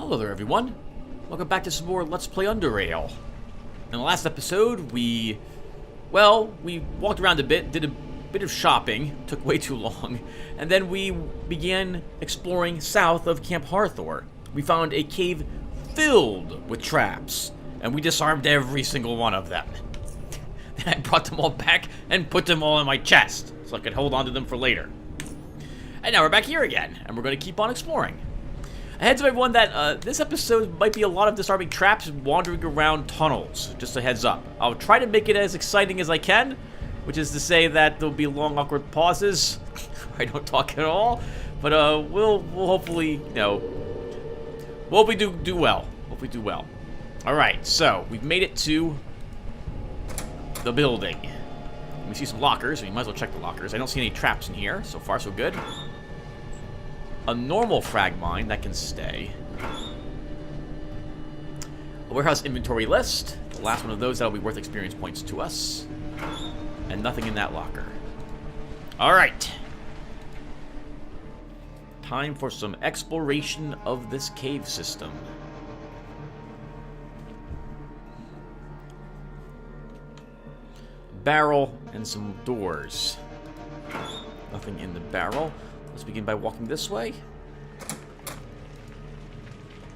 Hello there, everyone. Welcome back to some more Let's Play Underrail. In the last episode, we walked around a bit, did a bit of shopping, took way too long, and then we began exploring south of Camp Hathor. We found a cave filled with traps, and we disarmed every single one of them. Then I brought them all back and put them all in my chest, so I could hold on to them for later. And now we're back here again, and we're going to keep on exploring. A heads up everyone that this episode might be a lot of disarming traps wandering around tunnels. Just a heads up. I'll try to make it as exciting as I can, which is to say that there'll be long awkward pauses. I don't talk at all, but we'll hopefully, you know, we'll hopefully do well. Hopefully do well. All right, so we've made it to the building. We see some lockers, so we might as well check the lockers. I don't see any traps in here. So far, so good. A normal frag mine that can stay. A warehouse inventory list. The last one of those that'll be worth experience points to us. And nothing in that locker. Alright. Time for some exploration of this cave system. Barrel and some doors. Nothing in the barrel. Let's begin by walking this way.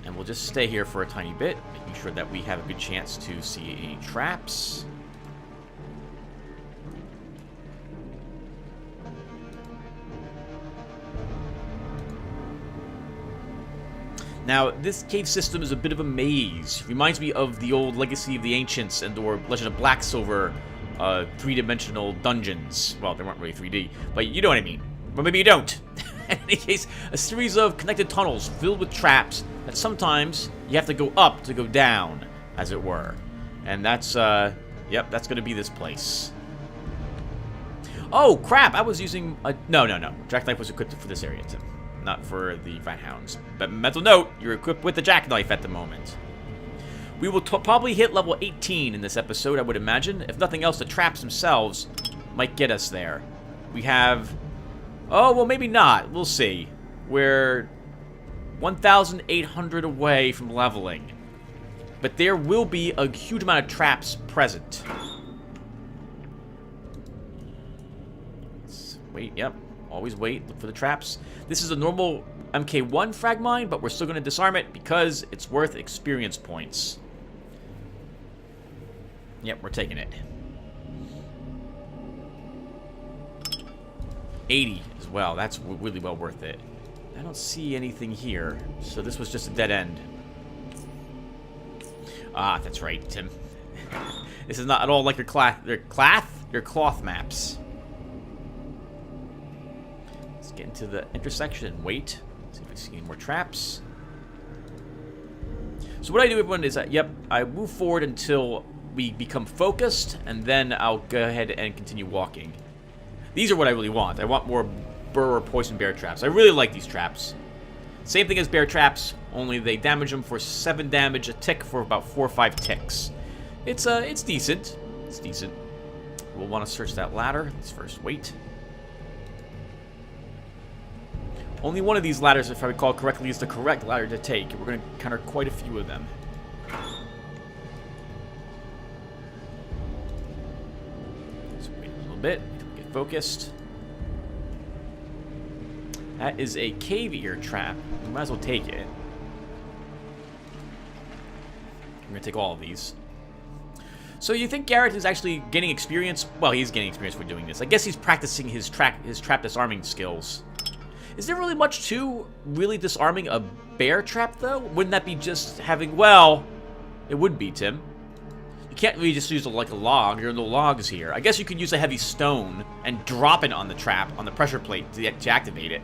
And we'll just stay here for a tiny bit, making sure that we have a good chance to see any traps. Now, this cave system is a bit of a maze. It reminds me of the old Legacy of the Ancients and or Legend of Black Silver three-dimensional dungeons. Well, they weren't really 3D, but you know what I mean. But maybe you don't. In any case, a series of connected tunnels filled with traps that sometimes you have to go up to go down, as it were. And that's, yep, that's going to be this place. Oh, crap! I was using a... No. Jackknife was equipped for this area, Tim. Not for the Rat Hounds. But mental note, you're equipped with the Jackknife at the moment. We will probably hit level 18 in this episode, I would imagine. If nothing else, the traps themselves might get us there. We have... Oh, well, maybe not. We'll see. We're 1,800 away from leveling. But there will be a huge amount of traps present. Let's wait, yep. Always wait. Look for the traps. This is a normal MK1 frag mine, but we're still going to disarm it because it's worth experience points. Yep, we're taking it. 80 as well. That's really well worth it. I don't see anything here, so this was just a dead end. Ah, that's right, Tim. This is not at all like your cloth maps. Let's get into the intersection and wait. See if we see any more traps. So what I do, everyone, is that, yep, I move forward until we become focused, and then I'll go ahead and continue walking. These are what I really want. I want more burr or poison bear traps. I really like these traps. Same thing as bear traps, only they damage them for 7 damage a tick for about 4 or 5 ticks. It's decent. It's decent. We'll want to search that ladder. Let's first wait. Only one of these ladders, if I recall correctly, is the correct ladder to take. We're going to encounter quite a few of them. Let's wait a little bit. Get focused. That is a cave ear trap. We might as well take it. I'm going to take all of these. So you think Garrett is actually gaining experience? Well, he's gaining experience for doing this. I guess he's practicing his trap disarming skills. Is there really much to really disarming a bear trap, though? Wouldn't that be just having... Well, it would be, Tim. You can't really just use like a log. There are no logs here. I guess you could use a heavy stone and drop it on the trap, on the pressure plate, to activate it.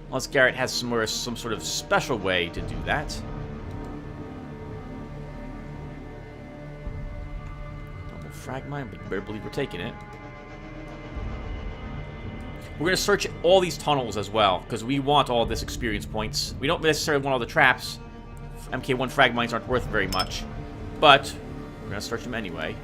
Unless Garrett has some sort of special way to do that. Normal frag mine, but you better believe we're taking it. We're going to search all these tunnels as well, because we want all this experience points. We don't necessarily want all the traps. MK1 frag mines aren't worth very much, but we're going to search them anyway.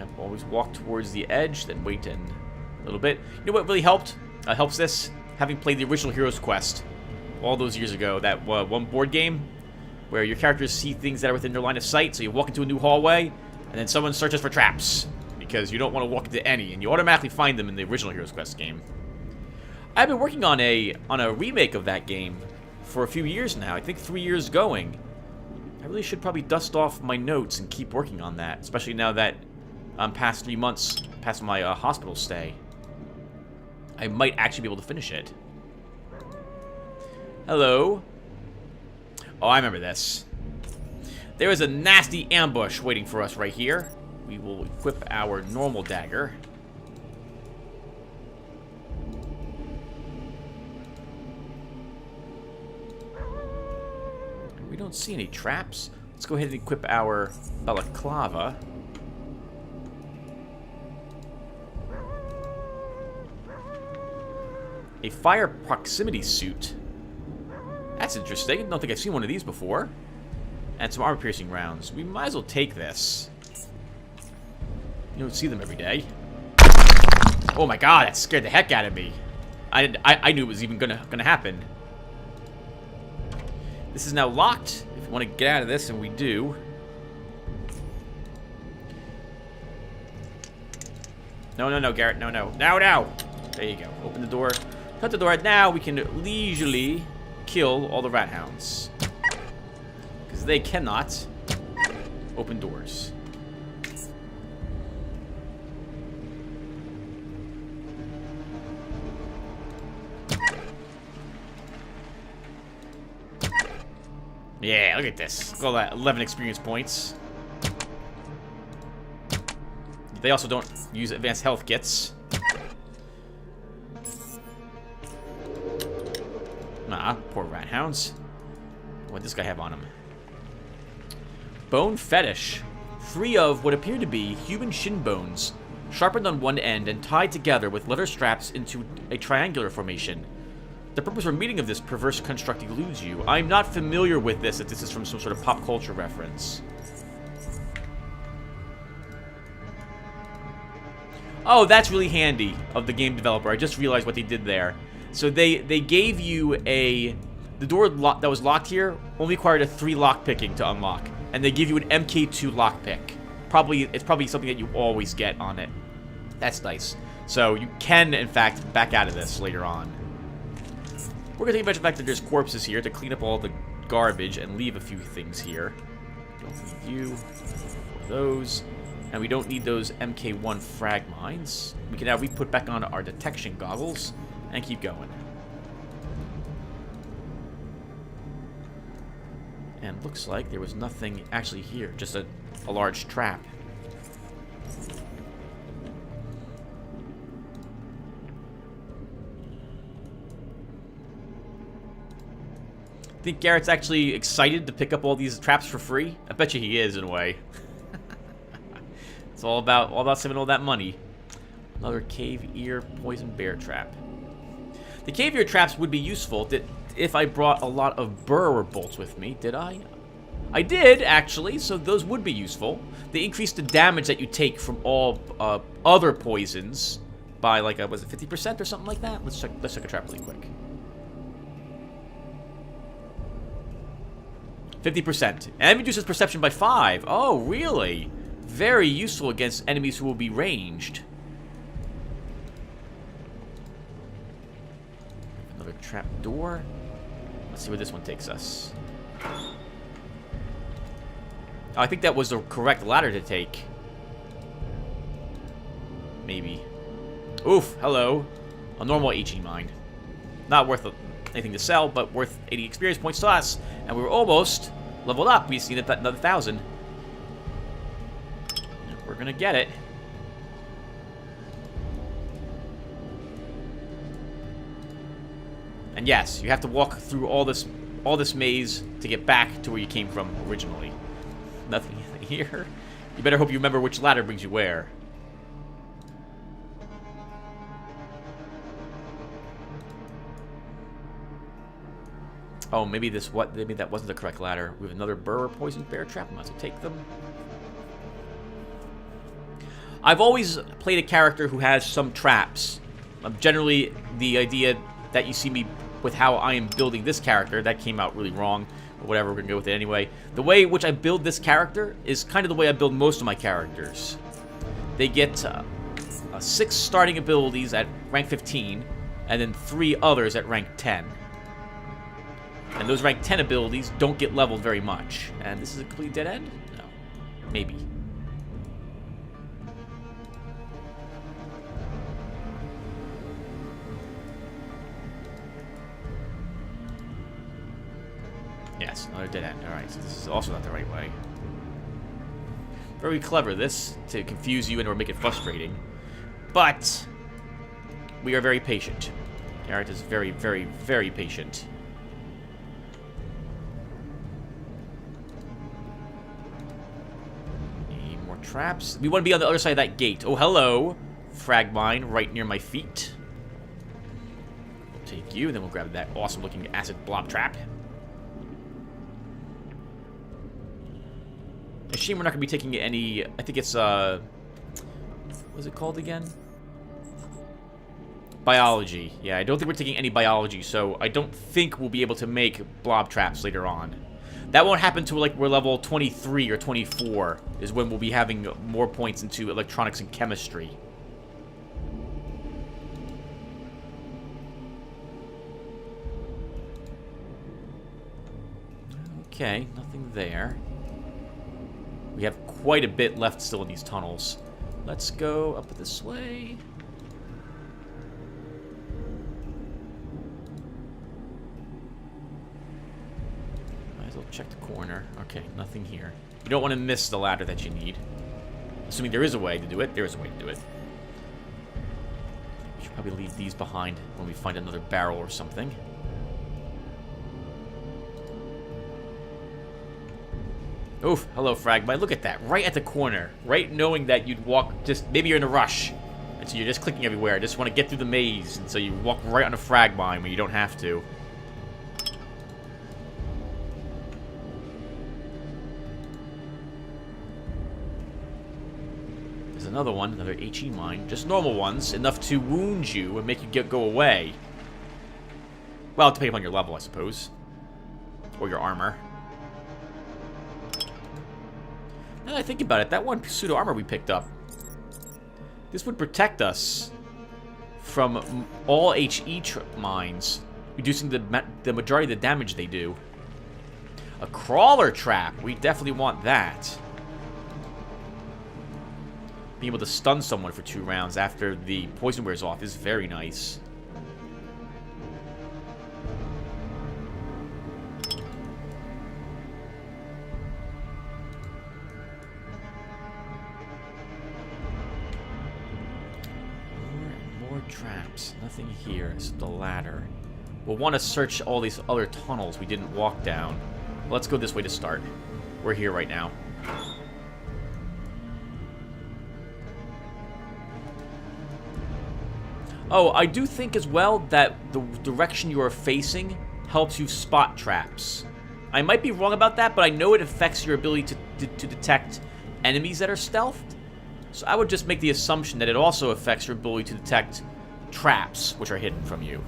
Yep, always walk towards the edge, then wait in a little bit. You know what really helped? Helps this? Having played the original Hero's Quest all those years ago, that one board game where your characters see things that are within their line of sight, so you walk into a new hallway, and then someone searches for traps, because you don't want to walk into any, and you automatically find them in the original Hero's Quest game. I've been working on a remake of that game for a few years now. I think 3 years going. I really should probably dust off my notes and keep working on that, especially now that I'm past 3 months past my hospital stay. I might actually be able to finish it. Hello. Oh, I remember this. There is a nasty ambush waiting for us right here. We will equip our normal dagger. We don't see any traps. Let's go ahead and equip our balaclava. A fire proximity suit. That's interesting. I don't think I've seen one of these before. And some armor-piercing rounds. We might as well take this. You don't see them every day. Oh my god, that scared the heck out of me. I knew it was even gonna happen. This is now locked. If you want to get out of this, and we do. No, Garrett. No. Now. There you go. Open the door. Cut the door. Now we can leisurely kill all the rat hounds. Because they cannot open doors. Yeah, look at this. Look at all that 11 experience points. They also don't use advanced health kits. Nah, poor rat hounds. What does this guy have on him? Bone fetish. 3 of what appear to be human shin bones, sharpened on one end and tied together with leather straps into a triangular formation. The purpose or meaning of this perverse construct eludes you. I'm not familiar with this, if this is from some sort of pop culture reference. Oh, that's really handy of the game developer. I just realized what they did there. So they gave you the door that was locked here only required a 3 lock picking to unlock, and they give you an MK2 lockpick. It's probably something that you always get on it. That's nice. So you can, in fact, back out of this later on. We're gonna take advantage of the fact that there's corpses here to clean up all the garbage and leave a few things here. Don't need you. Those. And we don't need those MK1 frag mines. We can now put back on our detection goggles and keep going. And looks like there was nothing actually here, just a large trap. Think Garrett's actually excited to pick up all these traps for free? I bet you he is, in a way. It's all about saving all that money. Another cave ear poison bear trap. The cave ear traps would be useful if I brought a lot of burrower bolts with me. Did I? I did, actually, so those would be useful. They increase the damage that you take from all other poisons by, like, was it 50% or something like that? Let's check a trap really quick. 50%. And reduces perception by 5. Oh, really? Very useful against enemies who will be ranged. Another trap door. Let's see where this one takes us. Oh, I think that was the correct ladder to take. Maybe. Oof, hello. A normal HE mine. Not worth anything to sell, but worth 80 experience points to us. And we were almost leveled up. We just needed another 1,000. We're gonna get it. And yes, you have to walk through all this maze to get back to where you came from originally. Nothing here. You better hope you remember which ladder brings you where. Oh, maybe that wasn't the correct ladder. We have another burrower poison bear trap. I might as well take them. I've always played a character who has some traps. Generally, the idea that you see me with how I am building this character, that came out really wrong, or whatever, we're going to go with it anyway. The way in which I build this character is kind of the way I build most of my characters. They get 6 starting abilities at rank 15, and then 3 others at rank 10. And those rank 10 abilities don't get leveled very much. And this is a complete dead end? No. Maybe. Yes, another dead end. Alright, so this is also not the right way. Very clever, this, to confuse you and or make it frustrating. But we are very patient. Garrett is very, very, very patient. Need more traps. We want to be on the other side of that gate. Oh, hello. Frag mine right near my feet. We'll take you, and then we'll grab that awesome-looking acid blob trap. A shame we're not going to be taking any... I think it's, what is it called again? Biology. Yeah, I don't think we're taking any biology, so I don't think we'll be able to make blob traps later on. That won't happen until, like, we're level 23 or 24, is when we'll be having more points into electronics and chemistry. Okay, nothing there. We have quite a bit left still in these tunnels. Let's go up this way. Might as well check the corner. Okay, nothing here. You don't want to miss the ladder that you need. Assuming there is a way to do it. There is a way to do it. We should probably leave these behind when we find another barrel or something. Oof, hello, Fragmite. Look at that. Right at the corner. Right knowing that you'd walk just... Maybe you're in a rush. And so you're just clicking everywhere. Just want to get through the maze. And so you walk right on a frag mine when you don't have to. There's another one. Another HE mine. Just normal ones. Enough to wound you and make you go away. Well, depending on your level, I suppose. Or your armor. Now that I think about it, that one pseudo armor we picked up, this would protect us from all HE mines, reducing the majority of the damage they do. A crawler trap, we definitely want that. Being able to stun someone for 2 rounds after the poison wears off is very nice. Traps. Nothing here. It's the ladder. We'll want to search all these other tunnels we didn't walk down. Let's go this way to start. We're here right now. Oh, I do think as well that the direction you are facing helps you spot traps. I might be wrong about that, but I know it affects your ability to detect enemies that are stealthed. So I would just make the assumption that it also affects your ability to detect traps, which are hidden from you.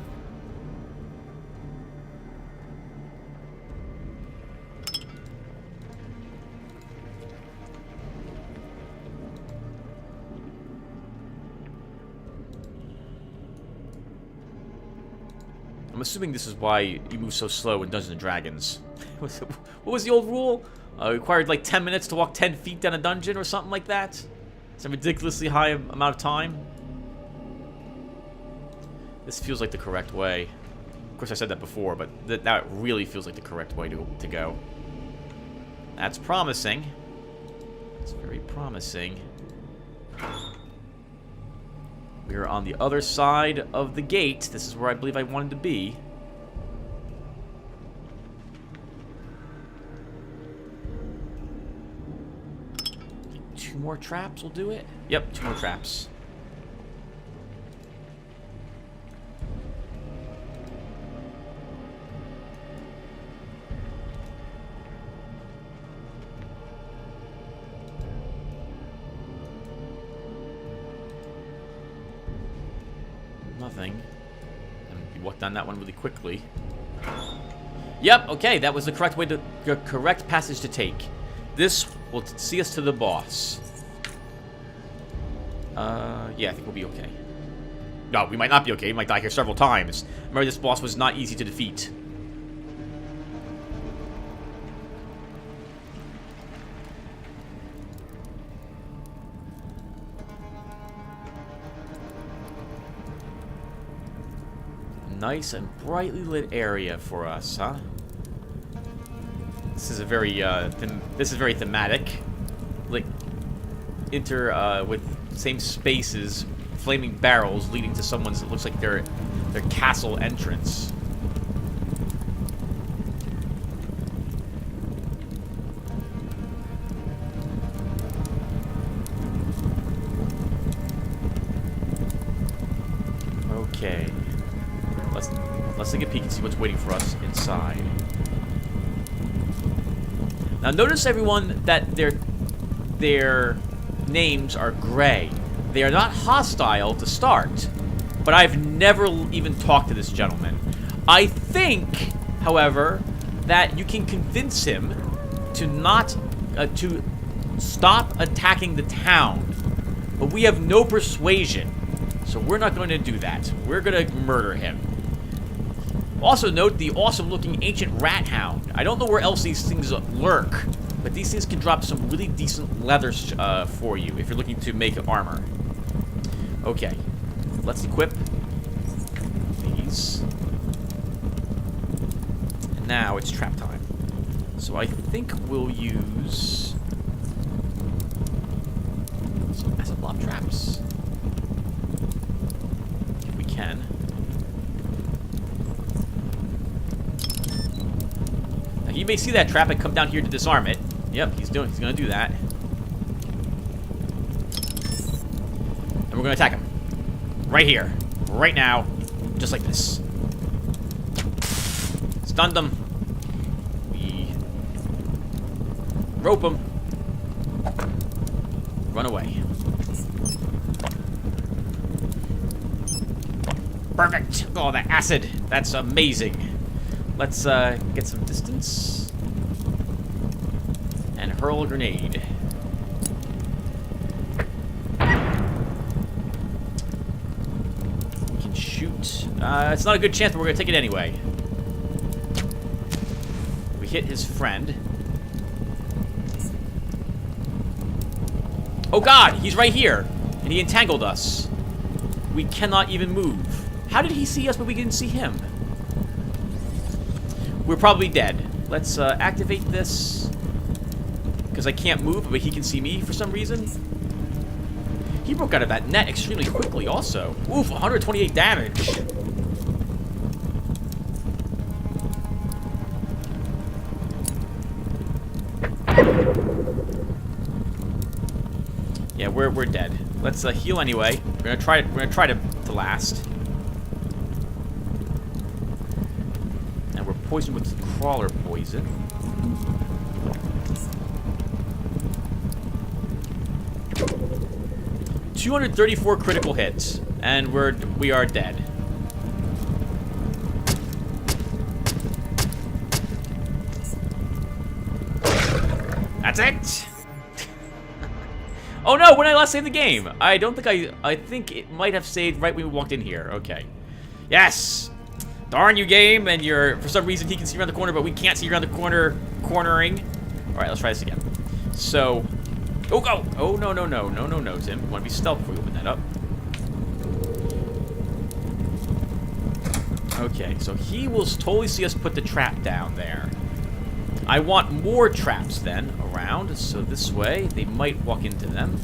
I'm assuming this is why you move so slow in Dungeons & Dragons. What was the old rule? Required like 10 minutes to walk 10 feet down a dungeon or something like that? It's a ridiculously high amount of time. This feels like the correct way. Of course, I said that before, but now it really feels like the correct way to go. That's promising. It's very promising. We are on the other side of the gate. This is where I believe I wanted to be. Okay, 2 more traps will do it. Yep, 2 more traps. nothing. And we walked down that one really quickly. Yep, okay, that was the correct passage to take. This will see us to the boss. Yeah, I think we'll be okay. No, we might not be okay. We might die here several times. Remember, this boss was not easy to defeat. Nice and brightly lit area for us, huh? This is a very very thematic. Like with same spaces, flaming barrels leading to someone's. It looks like their castle entrance. Okay. Let's take a peek and see what's waiting for us inside. Now notice, everyone, that their names are gray. They are not hostile to start, but I've never even talked to this gentleman. I think, however, that you can convince him to not to stop attacking the town, but we have no persuasion, so we're not going to do that. We're going to murder him. Also note the awesome-looking ancient rat hound. I don't know where else these things lurk, but these things can drop some really decent leather for you if you're looking to make armor. Okay, let's equip these. And now it's trap time. So I think we'll use some acid blob traps. If we can. Now you may see that trap and come down here to disarm it. Yep, he's gonna do that. And we're gonna attack him. Right here. Right now. Just like this. Stunned him. We rope him. Run away. Perfect. Oh, the acid. That's amazing. Let's get some distance. And hurl a grenade. We can shoot. It's not a good chance, but we're gonna take it anyway. We hit his friend. Oh god, he's right here. And he entangled us. We cannot even move. How did he see us, but we didn't see him? We're probably dead. Let's activate this. Because I can't move, but he can see me for some reason. He broke out of that net extremely quickly also. Oof, 128 damage. Yeah, we're dead. Let's heal anyway. We're gonna try to last. And we're poisoned with crawler poison. $234 critical hits, and we are dead. That's it. Oh no! When I last saved the game, I don't think I think it might have saved right when we walked in here. Okay. Yes. Darn you, game! And for some reason he can see around the corner, but we can't see around the corner. Cornering. All right, let's try this again. So. Oh, go! Oh, no, Tim. You want to be stealth before you open that up. Okay, so he will totally see us put the trap down there. I want more traps, then, around, so this way they might walk into them.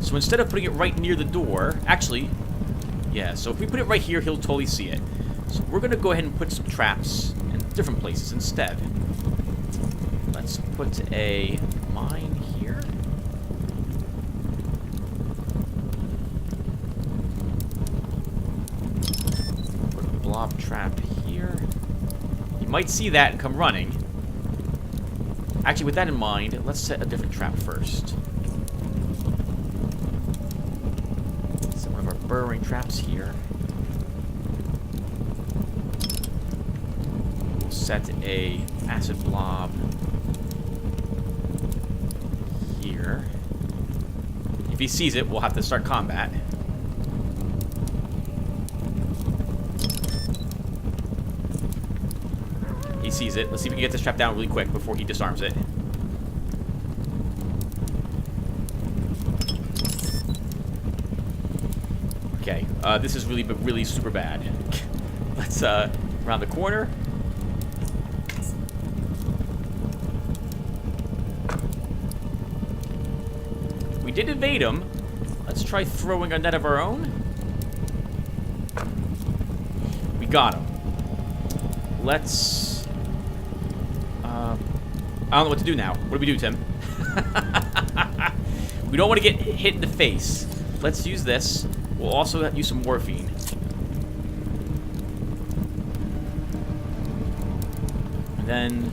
So instead of putting it right near the door, actually, yeah, so if we put it right here, he'll totally see it. So we're going to go ahead and put some traps in different places instead. Let's put a mine here. Blob trap here. You might see that and come running. Actually, with that in mind, let's set a different trap first. Set one of our burrowing traps here. set a acid blob here. If he sees it, we'll have to start combat. He sees it. Let's see if we can get this trap down really quick before he disarms it. Okay, this is really super bad. Let's around the corner. We did evade him. Let's try throwing a net of our own. We got him. Let's... I don't know what to do now. What do we do, Tim? We don't want to get hit in the face. Let's use this. We'll also use some morphine. And then...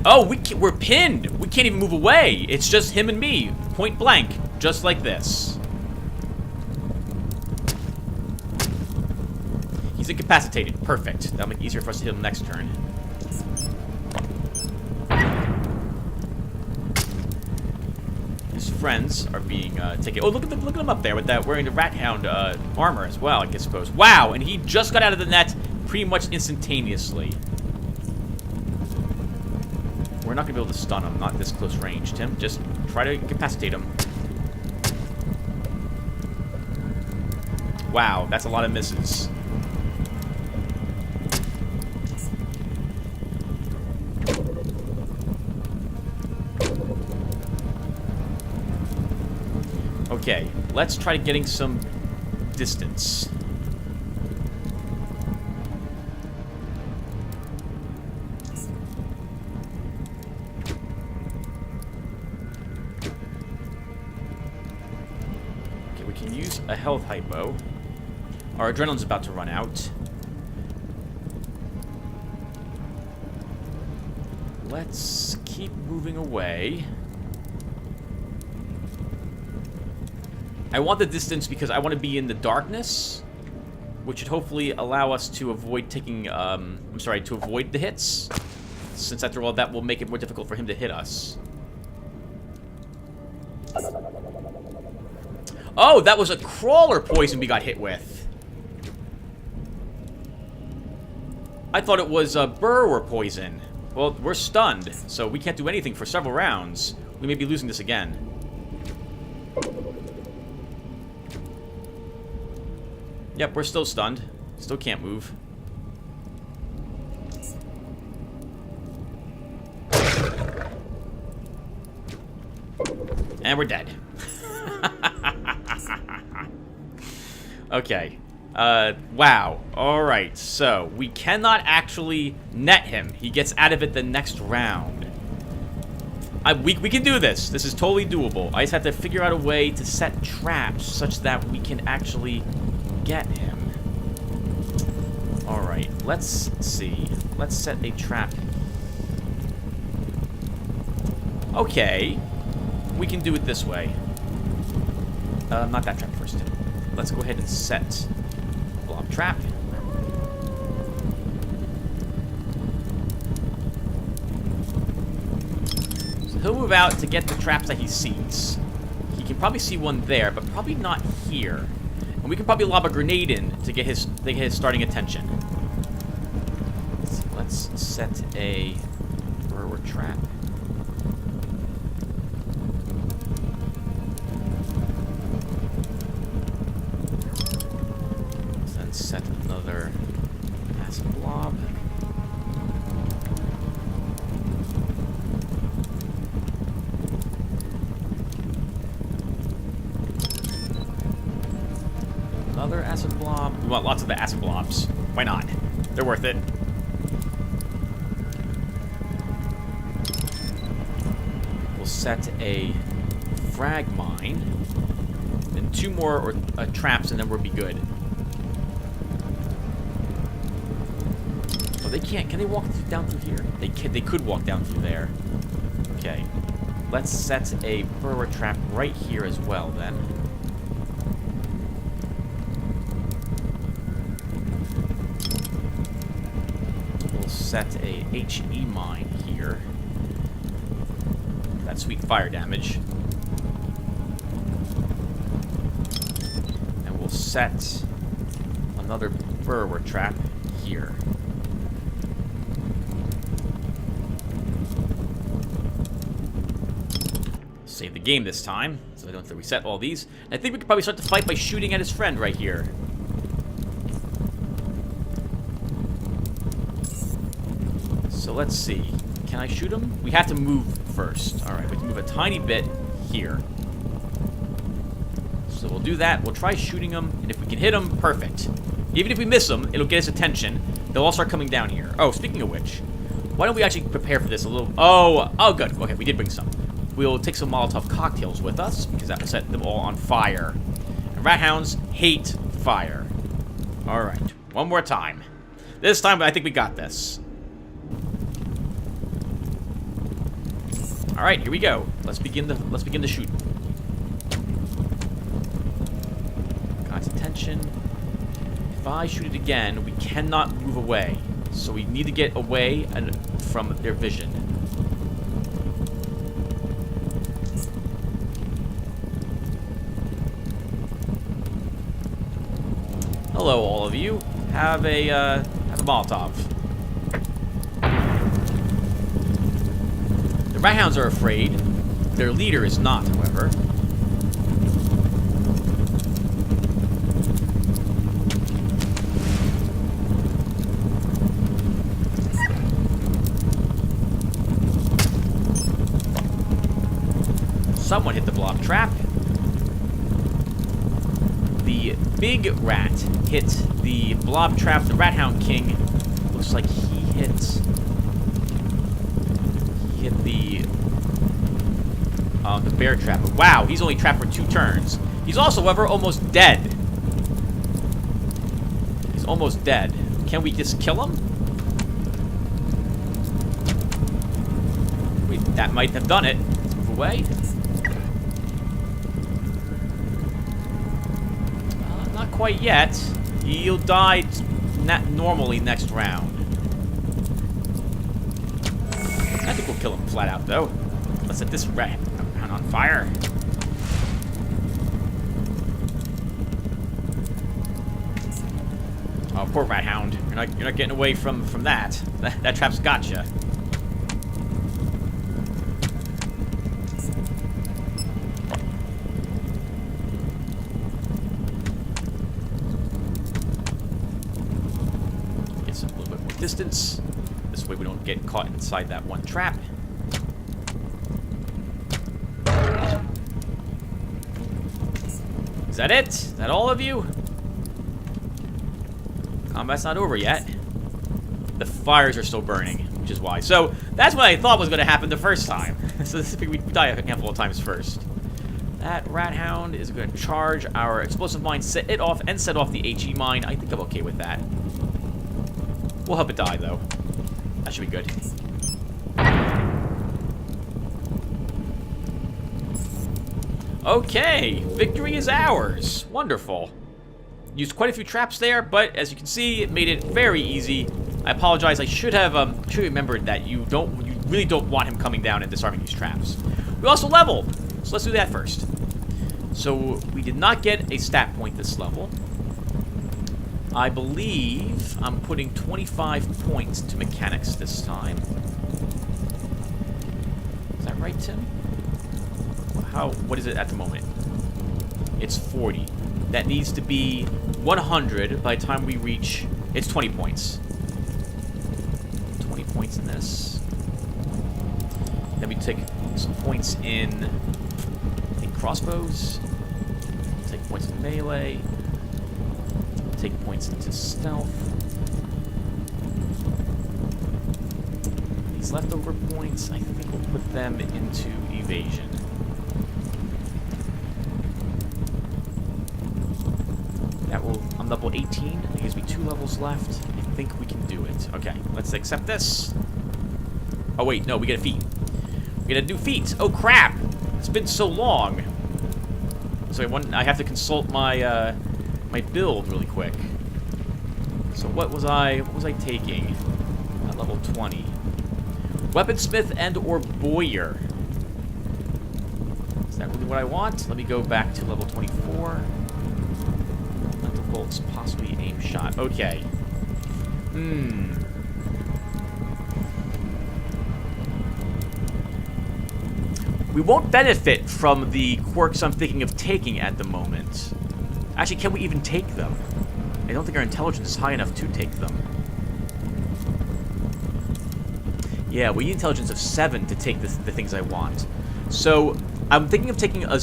Oh, we're pinned! We can't even move away! It's just him and me. Point blank. Just like this. He's incapacitated. Perfect. That'll make it easier for us to hit him next turn. His friends are being taken. Oh, look at him up there with that, wearing the rat hound armor as well, I suppose. Wow, and he just got out of the net pretty much instantaneously. We're not gonna be able to stun him, not this close range, Tim. Just try to incapacitate him. Wow, that's a lot of misses. Okay, let's try getting some distance. Okay, we can use a health hypo. Our adrenaline's about to run out. Let's keep moving away. I want the distance because I want to be in the darkness, which should hopefully allow us to avoid taking, to avoid the hits, since after all that will make it more difficult for him to hit us. Oh, that was a crawler poison we got hit with. I thought it was a burrower poison. Well, we're stunned, so we can't do anything for several rounds. We may be losing this again. Yep, we're still stunned. Still can't move. And we're dead. Okay. Wow. Alright, so we cannot actually net him. He gets out of it the next round. We can do this. This is totally doable. I just have to figure out a way to set traps such that we can actually get him. Alright, let's see. Let's set a trap. Okay. We can do it this way. Not that trap first. Let's go ahead and set blob trap. So he'll move out to get the traps that he sees. He can probably see one there, but probably not here. And we can probably lob a grenade in to get his starting attention. So let's set a burrower trap. Then set another acid blob. Another acid blob. We want lots of the acid blobs. Why not? They're worth it. We'll set a frag mine. Then 2 more traps and then we'll be good. Oh, they can't. Can they walk down through here? They could walk down through there. Okay. Let's set a burrower trap right here as well then. set a HE mine here. That sweet fire damage. And we'll set another burrower trap here. Save the game this time, so I don't have to reset all these. And I think we could probably start the fight by shooting at his friend right here. So let's see. Can I shoot him? We have to move first. Alright, we can move a tiny bit here. So we'll do that. We'll try shooting him, and if we can hit him, perfect. Even if we miss him, it'll get his attention. They'll all start coming down here. Oh, speaking of which, why don't we actually prepare for this a little... Oh, good. Okay, we did bring some. We'll take some Molotov cocktails with us, because that will set them all on fire. And rat hounds hate fire. Alright, one more time. This time, I think we got this. Alright, here we go. Let's begin the shoot. Got his attention. If I shoot it again, we cannot move away. So we need to get away from their vision. Hello, all of you. Have a Molotov. The rat hounds are afraid. Their leader is not, however. Someone hit the blob trap. The big rat hit the blob trap. The rat hound king looks like he hit the bear trap. Wow, he's only trapped for 2 turns. He's also, however, almost dead. He's almost dead. Can we just kill him? Wait, that might have done it. Let's move away. Not quite yet. He'll die normally next round. I think we'll kill him flat out, though. Let's set this rat on fire. Oh, poor rat hound. You're not getting away from that. That trap's gotcha. Get some a little bit more distance. This way we don't get caught inside that one trap. Is that it? Is that all of you? Combat's not over yet. The fires are still burning, which is why. So, that's what I thought was going to happen the first time. So, we die a handful of times first. That rat hound is going to charge our explosive mine, set it off, and set off the HE mine. I think I'm okay with that. We'll help it die, though. That should be good. Okay, victory is ours. Wonderful. Used quite a few traps there, but as you can see, it made it very easy. I apologize. I should have remembered that you really don't want him coming down and disarming these traps. We also leveled, so let's do that first. So we did not get a stat point this level. I believe I'm putting 25 points to mechanics this time. Is that right, Tim? What is it at the moment? It's 40. That needs to be 100 by the time we reach... It's 20 points. 20 points in this. Then we take some points in crossbows. Take points in melee. Take points into stealth. These leftover points, I think we'll put them into evasion. That will, I'm level 18. It gives me 2 levels left. I think we can do it. Okay, let's accept this. Oh wait, no, we get a feat. We get a new feat. Oh crap! It's been so long. So I have to consult my my build really quick. So what was I taking? Level 20. Weaponsmith and or Bowyer. Is that really what I want? Let me go back to level 24. Mental bolts, possibly aim shot. Okay. We won't benefit from the quirks I'm thinking of taking at the moment. Actually, can we even take them? I don't think our intelligence is high enough to take them. Yeah, we need intelligence of 7 to take the things I want. So, I'm thinking of taking a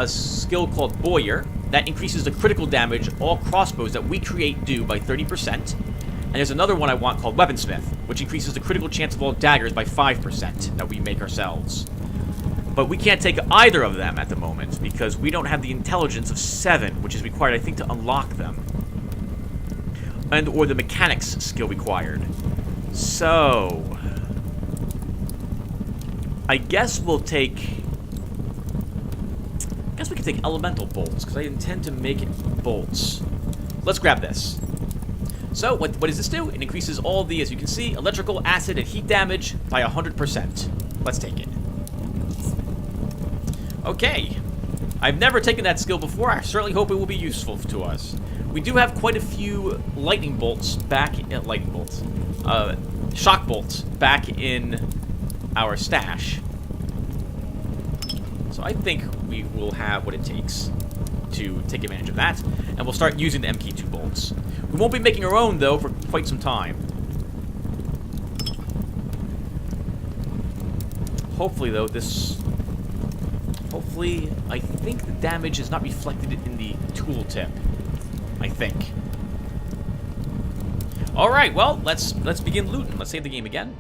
skill called Bowyer. That increases the critical damage all crossbows that we create do by 30%. And there's another one I want called Weaponsmith, which increases the critical chance of all daggers by 5% that we make ourselves. But we can't take either of them at the moment, because we don't have the intelligence of 7, which is required, I think, to unlock them. And or the mechanics skill required. So... I guess we'll take... I guess we can take elemental bolts, because I intend to make bolts. Let's grab this. So, what does this do? It increases all the, as you can see, electrical, acid, and heat damage by 100%. Let's take it. Okay. I've never taken that skill before. I certainly hope it will be useful to us. We do have quite a few lightning bolts back in... shock bolts back in our stash. So I think we will have what it takes to take advantage of that. And we'll start using the MK2 bolts. We won't be making our own, though, for quite some time. Hopefully, though, this... Hopefully, I think the damage is not reflected in the tooltip. I think. Alright, well, let's begin looting. Let's save the game again.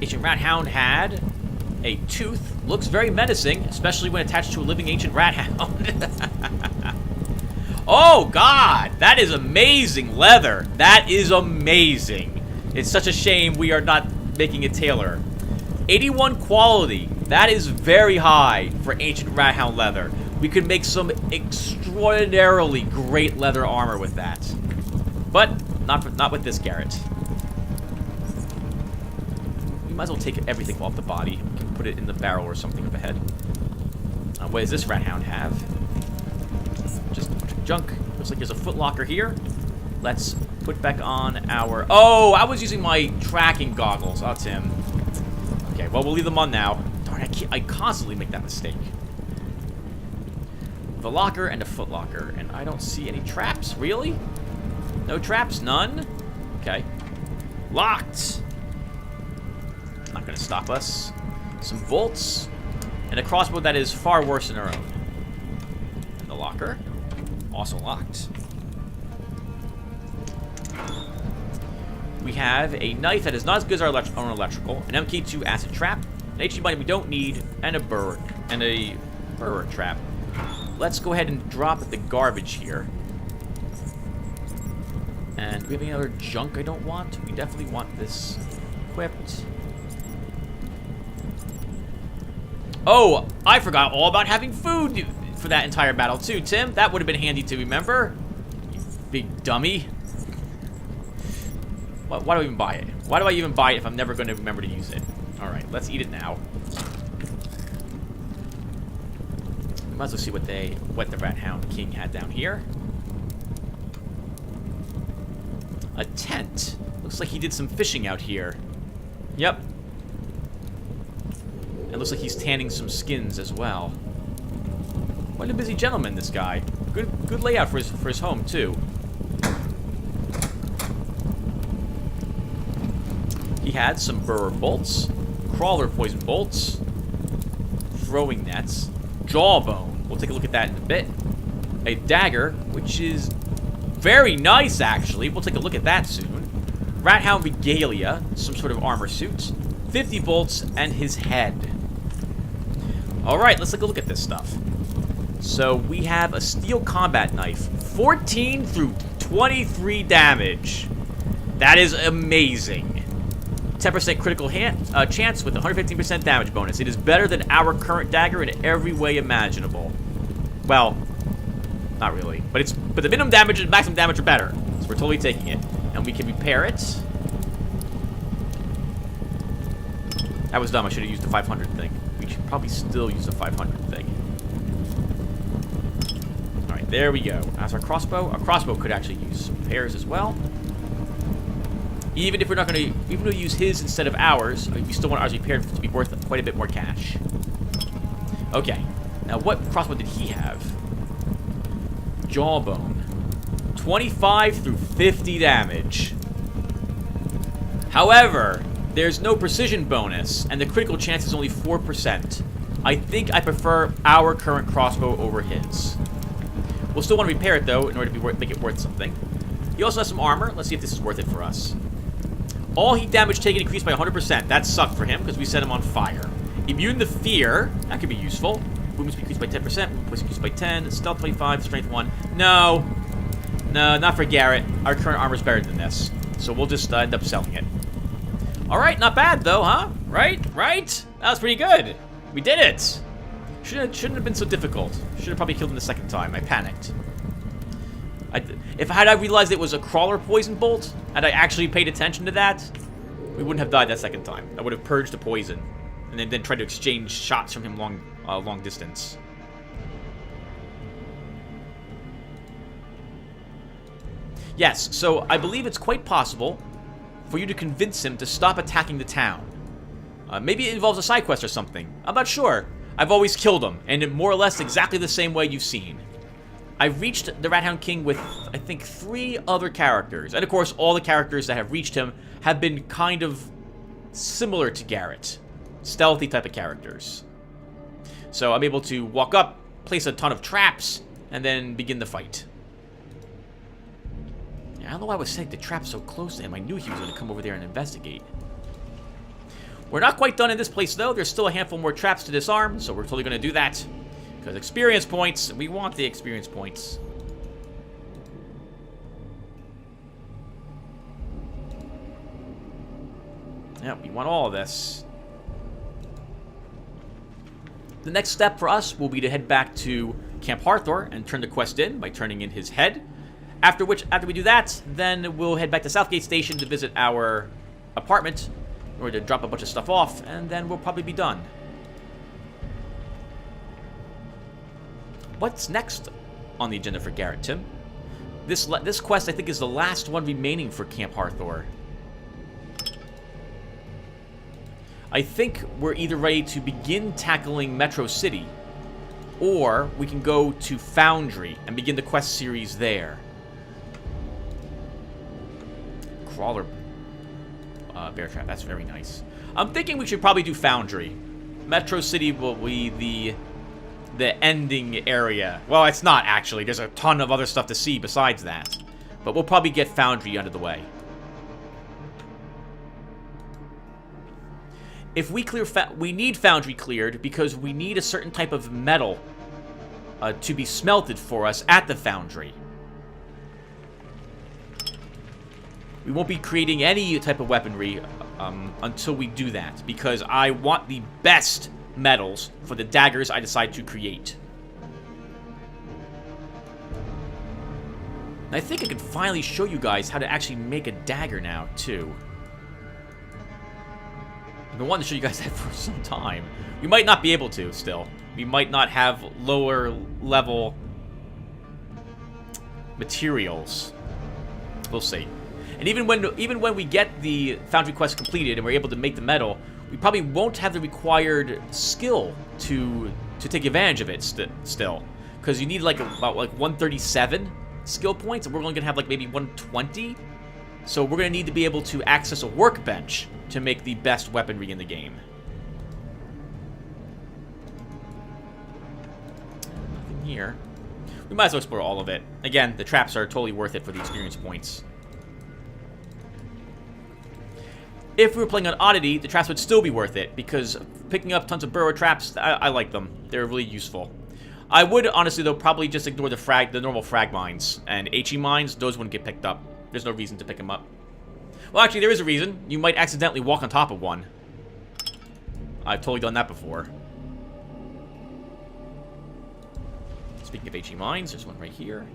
Ancient Rat Hound had a tooth. Looks very menacing, especially when attached to a living ancient rat hound. Oh, God! That is amazing leather. That is amazing. It's such a shame we are not making a tailor. 81 quality. That is very high for ancient rat hound leather. We could make some extraordinarily great leather armor with that. But not with this Garrett. We might as well take everything off the body. We can put it in the barrel or something of the head. What does this rat hound have? Just junk. Looks like there's a footlocker here. Let's put back on our... Oh, I was using my tracking goggles. Oh, Tim. Okay, well, we'll leave them on now. Darn, I constantly make that mistake. The locker and a footlocker. And I don't see any traps. Really? No traps? None? Okay. Locked. Not going to stop us. Some bolts. And a crossbow that is far worse than our own. And the locker. Also locked. We have a knife that is not as good as our own electrical. An MK2 acid trap. An HE body we don't need. And a burr trap. Let's go ahead and drop the garbage here. And do we have any other junk I don't want? We definitely want this equipped. Oh, I forgot all about having food for that entire battle too, Tim. That would have been handy to remember. You big dummy. Why do I even buy it? Why do I even buy it if I'm never going to remember to use it? Alright, let's eat it now. We might as well see what the Rat Hound King had down here. A tent. Looks like he did some fishing out here. Yep. It looks like he's tanning some skins as well. Quite a busy gentleman, this guy. Good layout for his home, too. He had some burr bolts, crawler poison bolts, throwing nets, jawbone. We'll take a look at that in a bit. A dagger, which is very nice, actually. We'll take a look at that soon. Rat Hound regalia, some sort of armor suit, 50 bolts, and his head. Alright, let's take a look at this stuff. So, we have a steel combat knife. 14 through 23 damage. That is amazing. 10% critical chance with 115% damage bonus. It is better than our current dagger in every way imaginable. Well, Not really. But the minimum damage and maximum damage are better. So we're totally taking it. And we can repair it. That was dumb. I should have used the 500 thing. We should probably still use the 500 thing. Alright, there we go. That's our crossbow. Our crossbow could actually use some repairs as well. Even if we're not going to... Even if we use his instead of ours, we still want ours repaired to be worth quite a bit more cash. Okay. Now, what crossbow did he have? Jawbone. 25 through 50 damage. However, there's no precision bonus, and the critical chance is only 4%. I think I prefer our current crossbow over his. We'll still want to repair it, though, in order to make it worth something. He also has some armor. Let's see if this is worth it for us. All heat damage taken increased by 100%. That sucked for him, because we set him on fire. Immune to fear. That could be useful. Movement speed increased by 10%. Movement points increased by 10. Stealth 25. Strength 1. No. No, not for Garrett. Our current armor's better than this. So we'll just end up selling it. Alright, not bad, though, huh? Right? Right? That was pretty good. We did it. Shouldn't have been so difficult. Should have probably killed him the second time. I panicked. If I realized it was a crawler poison bolt, and I actually paid attention to that, we wouldn't have died that second time. I would have purged the poison, and then tried to exchange shots from him long distance. Yes, so I believe it's quite possible for you to convince him to stop attacking the town. Maybe it involves a side quest or something. I'm not sure. I've always killed him, and in more or less exactly the same way you've seen. I've reached the Rat Hound King with, I think, 3 other characters. And of course, all the characters that have reached him have been kind of similar to Garrett. Stealthy type of characters. So I'm able to walk up, place a ton of traps, and then begin the fight. Yeah, I don't know why I was setting the trap so close to him. I knew he was going to come over there and investigate. We're not quite done in this place, though. There's still a handful more traps to disarm, so we're totally going to do that. Because experience points, we want the experience points. Yeah, we want all of this. The next step for us will be to head back to Camp Hathor and turn the quest in by turning in his head. After we do that, then we'll head back to Southgate Station to visit our apartment in order to drop a bunch of stuff off, and then we'll probably be done. What's next on the agenda for Garrett, Tim? This quest, I think, is the last one remaining for Camp Hathor. I think we're either ready to begin tackling Metro City, or we can go to Foundry and begin the quest series there. Crawler bear trap, that's very nice. I'm thinking we should probably do Foundry. Metro City will be the ending area. Well, it's not, actually. There's a ton of other stuff to see besides that. But we'll probably get Foundry out of the way. If we clear we need Foundry cleared because we need a certain type of metal to be smelted for us at the Foundry. We won't be creating any type of weaponry until we do that, because I want the best metals for the daggers I decide to create. And I think I can finally show you guys how to actually make a dagger now, too. I've been wanting to show you guys that for some time. We might not be able to, still. We might not have lower level materials. We'll see. And even when we get the Foundry quest completed and we're able to make the metal, we probably won't have the required skill to take advantage of it still. Because you need about 137 skill points, and we're only going to have maybe 120. So we're going to need to be able to access a workbench to make the best weaponry in the game. Nothing here. We might as well explore all of it. Again, the traps are totally worth it for the experience points. If we were playing on Oddity, the traps would still be worth it, because picking up tons of burrow traps, I like them. They're really useful. I would, honestly, though, probably just ignore the normal frag mines. And HE mines, those wouldn't get picked up. There's no reason to pick them up. Well, actually, there is a reason. You might accidentally walk on top of one. I've totally done that before. Let's Speaking of HE mines, there's one right here.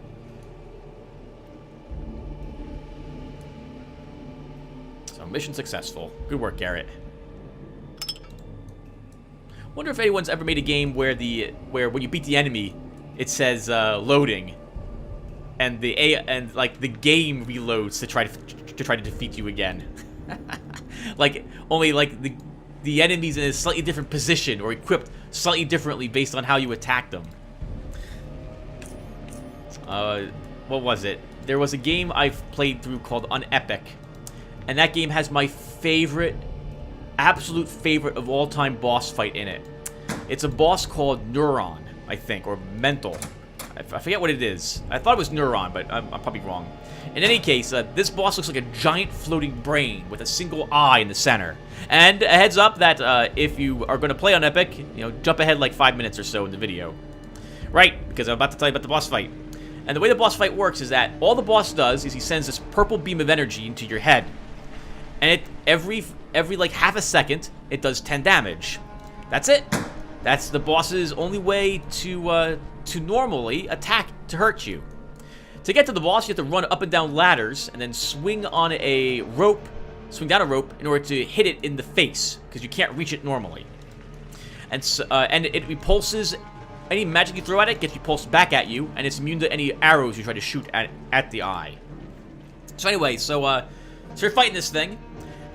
So, mission successful. Good work, Garrett. Wonder if anyone's ever made a game where when you beat the enemy, it says loading, and the game reloads to try to defeat you again. only the enemies in a slightly different position or equipped slightly differently based on how you attack them. What was it? There was a game I've played through called Unepic, and that game has my absolute favorite of all time boss fight in it. It's a boss called Neuron, I think, or Mental. I forget what it is. I thought it was Neuron, but I'm probably wrong. In any case, this boss looks like a giant floating brain with a single eye in the center. And a heads up that if you are going to play Unepic, jump ahead like 5 minutes or so in the video. Right, because I'm about to tell you about the boss fight. And the way the boss fight works is that all the boss does is he sends this purple beam of energy into your head. And every like half a second, it does 10 damage. That's it. That's the boss's only way to normally attack to hurt you. To get to the boss, you have to run up and down ladders and then swing down a rope in order to hit it in the face, because you can't reach it normally. And so, and it repulses any magic you throw at it, gets repulsed back at you, and it's immune to any arrows you try to shoot at the eye. So anyway, so you're fighting this thing,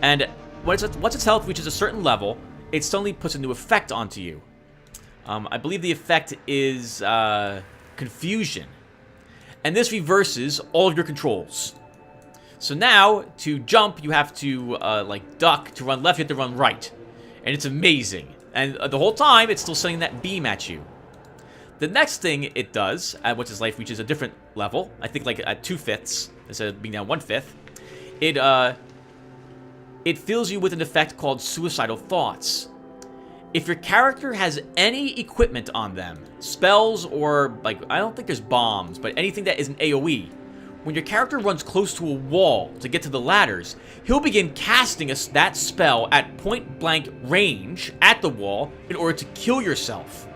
and once its health reaches a certain level, it suddenly puts a new effect onto you. I believe the effect is Confusion. And this reverses all of your controls. So now, to jump, you have to, duck. To run left, you have to run right. And it's amazing. And the whole time, it's still sending that beam at you. The next thing it does, once its life reaches a different level, I think like at 2/5 instead of being down 1/5, it fills you with an effect called Suicidal Thoughts. If your character has any equipment on them, spells or, I don't think there's bombs, but anything that is an AoE, when your character runs close to a wall to get to the ladders, he'll begin casting that spell at point-blank range at the wall in order to kill yourself.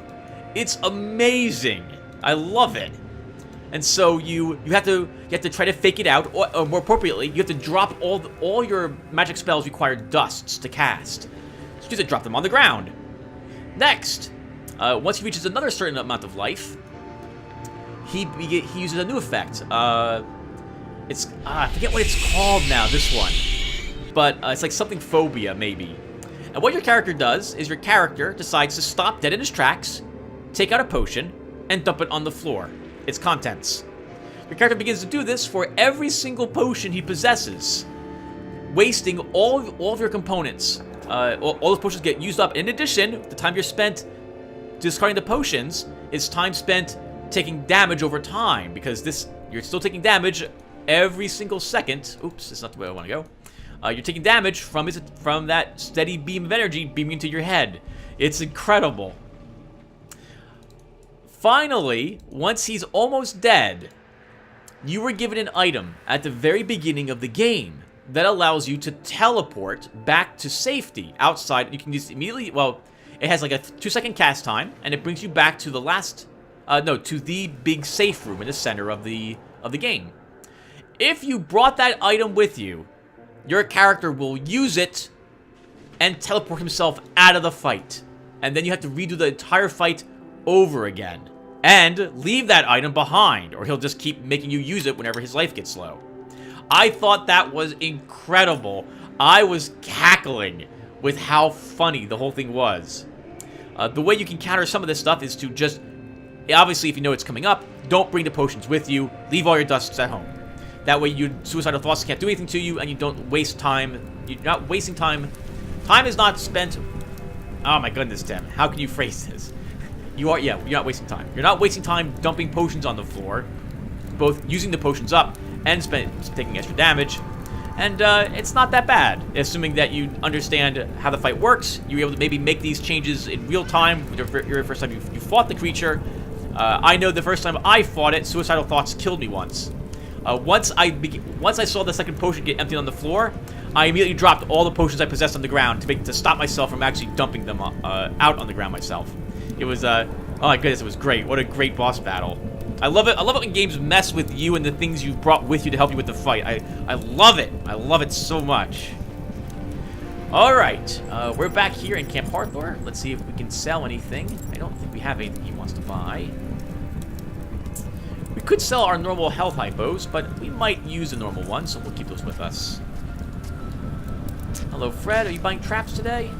It's amazing. I love it. And so you have to try to fake it out, or more appropriately, you have to drop all your magic spells require dusts to cast. So you have to drop them on the ground. Next, once he reaches another certain amount of life, he uses a new effect. I forget what it's called now, this one. But it's like something phobia, maybe. And what your character does is your character decides to stop dead in his tracks, take out a potion, and dump it on the floor. Its contents. Your character begins to do this for every single potion he possesses, wasting all of your components. All those potions get used up. In addition, the time you're spent discarding the potions is time spent taking damage over time, because you're still taking damage every single second. Oops, that's not the way I want to go. You're taking damage from that steady beam of energy beaming into your head. It's incredible. Finally, once he's almost dead, you were given an item at the very beginning of the game that allows you to teleport back to safety outside. You can just immediately, it has like a 2-second cast time, and it brings you back to to the big safe room in the center of the game. If you brought that item with you, your character will use it and teleport himself out of the fight. And then you have to redo the entire fight over again. And leave that item behind, or he'll just keep making you use it whenever his life gets low. I thought that was incredible. I was cackling with how funny the whole thing was. The way you can counter some of this stuff is to just, obviously if you know it's coming up, don't bring the potions with you. Leave all your dusts at home. That way your suicidal thoughts can't do anything to you, and you don't waste time. You're not wasting time. Time is not spent. Oh my goodness, Tim. How can you phrase this? You're not wasting time. You're not wasting time dumping potions on the floor, both using the potions up and taking extra damage. And it's not that bad, assuming that you understand how the fight works. You're able to maybe make these changes in real time. The very first time you fought the creature. I know the first time I fought it, suicidal thoughts killed me once. Once I saw the second potion get emptied on the floor, I immediately dropped all the potions I possessed on the ground to stop myself from actually dumping them out on the ground myself. It was Oh my goodness, it was great. What a great boss battle. I love it. I love it when games mess with you and the things you've brought with you to help you with the fight. I love it. I love it so much. Alright, we're back here in Camp Harthor. Let's see if we can sell anything. I don't think we have anything he wants to buy. We could sell our normal health hypos, but we might use the normal ones, so we'll keep those with us. Hello, Fred. Are you buying traps today?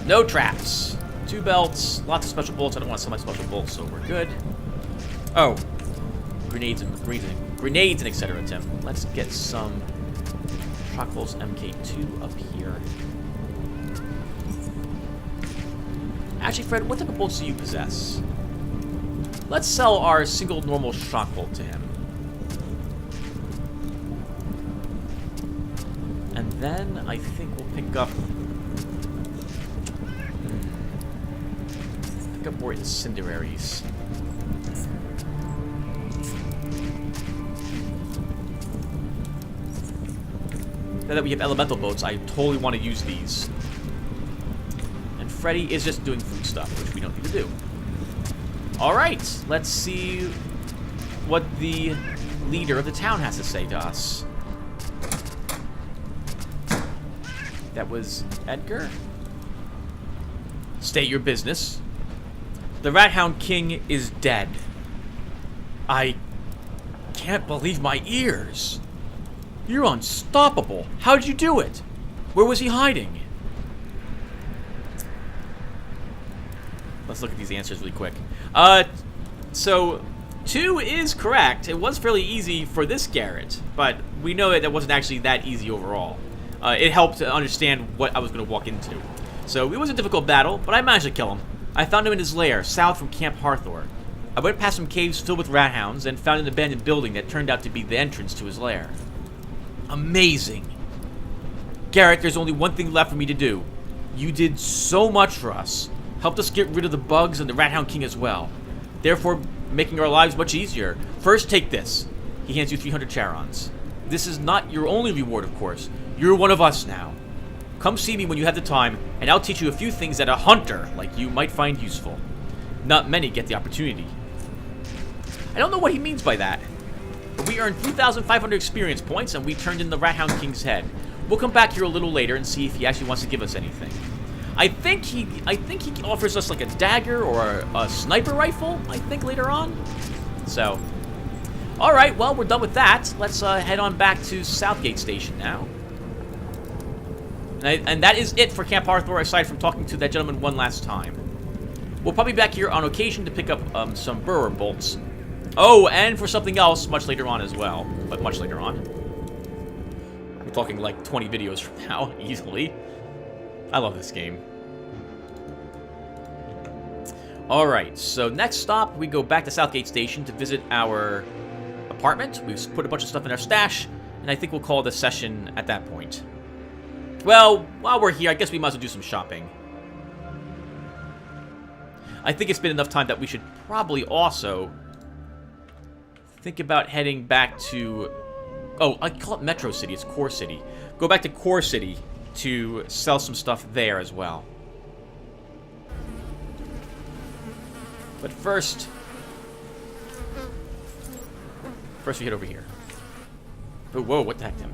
No traps. 2 belts, lots of special bolts. I don't want to sell my special bolts, so we're good. Oh, grenades and etc. Tim. Let's get some Shockbolts MK2 up here. Actually, Fred, what type of bolts do you possess? Let's sell our single normal Shockbolt to him. And then I think we'll pick up more incendiaries. Now that we have elemental boats, I totally want to use these. And Freddy is just doing food stuff, which we don't need to do. Alright, let's see what the leader of the town has to say to us. That was Edgar. State your business. The Rat Hound King is dead. I can't believe my ears. You're unstoppable. How'd you do it? Where was he hiding? Let's look at these answers really quick. So 2 is correct. It was fairly easy for this Garrett, but we know that it wasn't actually that easy overall. It helped to understand what I was going to walk into. So it was a difficult battle, but I managed to kill him. I found him in his lair, south from Camp Harthor. I went past some caves filled with rat hounds and found an abandoned building that turned out to be the entrance to his lair. Amazing. Garrett, there's only one thing left for me to do. You did so much for us. Helped us get rid of the bugs and the Rat Hound King as well. Therefore, making our lives much easier. First, take this. He hands you 300 charons. This is not your only reward, of course. You're one of us now. Come see me when you have the time, and I'll teach you a few things that a hunter like you might find useful. Not many get the opportunity. I don't know what he means by that. But we earned 3,500 experience points, and we turned in the Rat Hound King's head. We'll come back here a little later and see if he actually wants to give us anything. I think he offers us like a dagger or a sniper rifle, I think, later on. So, alright, well, we're done with that. Let's head on back to Southgate Station now. And that is it for Camp Harthor, aside from talking to that gentleman one last time. We'll probably be back here on occasion to pick up some burrower bolts. Oh, and for something else much later on as well. But much later on. We're talking like 20 videos from now, easily. I love this game. Alright, so next stop, we go back to Southgate Station to visit our apartment. We've put a bunch of stuff in our stash, and I think we'll call this session at that point. Well, while we're here, I guess we might as well do some shopping. I think it's been enough time that we should probably also think about heading back to... Oh, I call it Metro City. It's Core City. Go back to Core City to sell some stuff there as well. But first we head over here. Oh, whoa, what the heck, Tim?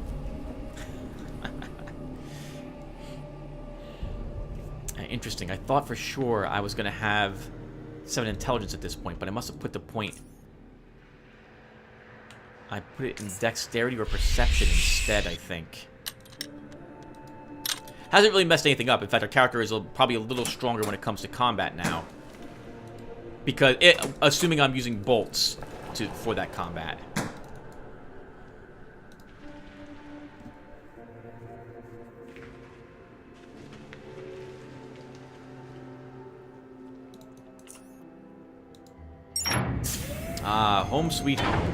Interesting. I thought for sure I was going to have 7 intelligence at this point, but I must have put the point... I put it in dexterity or perception instead, I think. Hasn't really messed anything up. In fact, our character is probably a little stronger when it comes to combat now. Because, assuming I'm using bolts for that combat. Ah, home sweet home.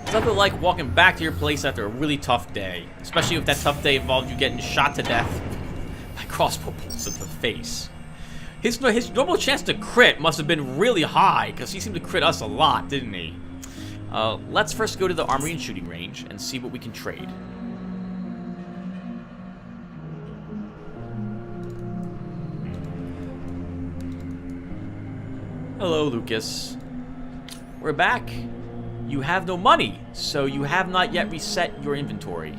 It's nothing like walking back to your place after a really tough day. Especially if that tough day involved you getting shot to death by crossbow bolts in the face. His normal chance to crit must have been really high, because he seemed to crit us a lot, didn't he? Let's first go to the armory and shooting range and see what we can trade. Hello, Lucas. We're back. You have no money, so you have not yet reset your inventory.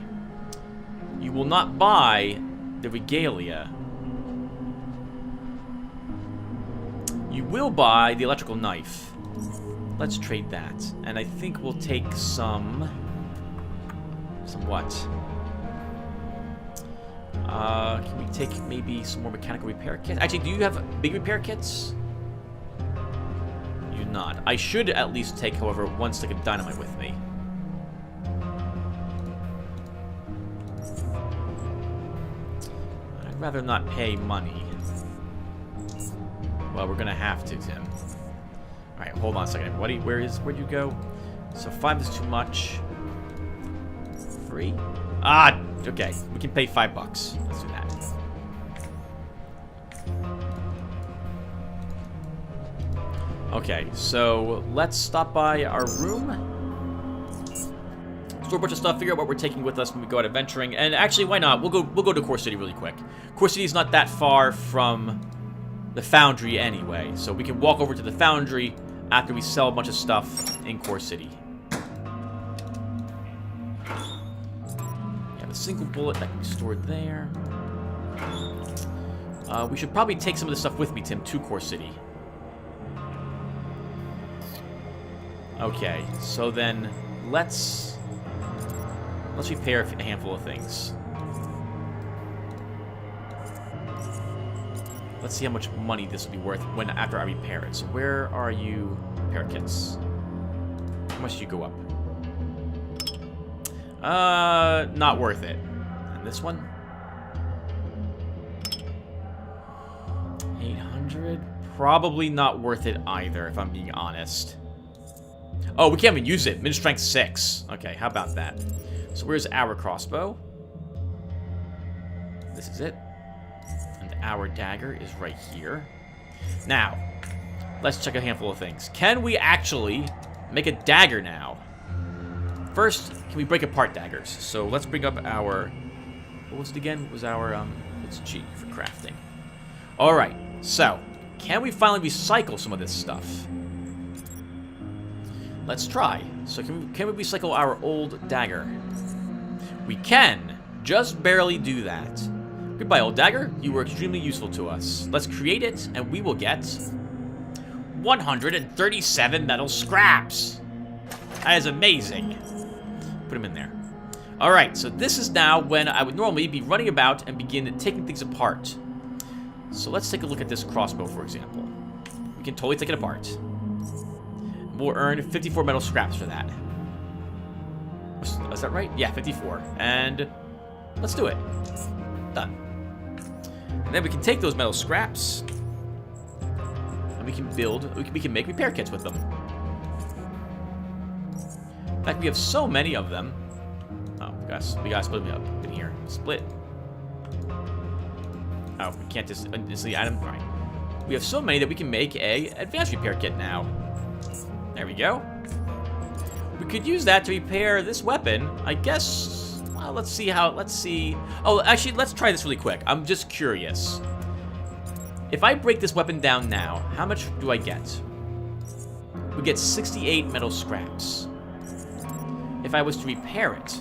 You will not buy the regalia. You will buy the electrical knife. Let's trade that. And I think we'll take some what? Can we take maybe some more mechanical repair kits? Actually, do you have big repair kits? You do not. I should at least take, however, one stick of dynamite with me. I'd rather not pay money. Well, we're gonna have to, Tim. Alright, hold on a second, everybody. Where'd you go? So 5 is too much. 3? Ah, okay. We can pay $5. Let's do that. Okay, so let's stop by our room. Store a bunch of stuff, figure out what we're taking with us when we go out adventuring. And actually, why not? We'll go to Core City really quick. Core City is not that far from the Foundry anyway, so we can walk over to the Foundry after we sell a bunch of stuff in Core City. We have a single bullet that can be stored there. We should probably take some of this stuff with me, Tim, to Core City. Okay, so then let's repair a handful of things. Let's see how much money this will be worth after I repair it. So where are you? Repair kits. How much do you go up? Not worth it. And this one? 800? Probably not worth it either, if I'm being honest. Oh, we can't even use it. Min strength 6. Okay, how about that? So where's our crossbow? This is it. And our dagger is right here. Now, let's check a handful of things. Can we actually make a dagger now? First, can we break apart daggers? So let's bring up our... What was it again? It was our... It's G for crafting. Alright, so, can we finally recycle some of this stuff? Let's try. So can we recycle our old dagger? We can. Just barely do that. Goodbye, old dagger. You were extremely useful to us. Let's create it, and we will get 137 metal scraps. That is amazing. Put them in there. Alright, so this is now when I would normally be running about and begin taking things apart. So let's take a look at this crossbow, for example. We can totally take it apart. We'll earn 54 metal scraps for that. Is that right? Yeah, 54. And let's do it. Done. And then we can take those metal scraps and we can build, we can make repair kits with them. In fact, we have so many of them. Oh, we gotta split them up in here. Split. Oh, we can't just the item. Right. We have so many that we can make a advanced repair kit now. There we go. We could use that to repair this weapon. I guess, well, let's see. Oh, actually, let's try this really quick. I'm just curious. If I break this weapon down now, how much do I get? We get 68 metal scraps. If I was to repair it...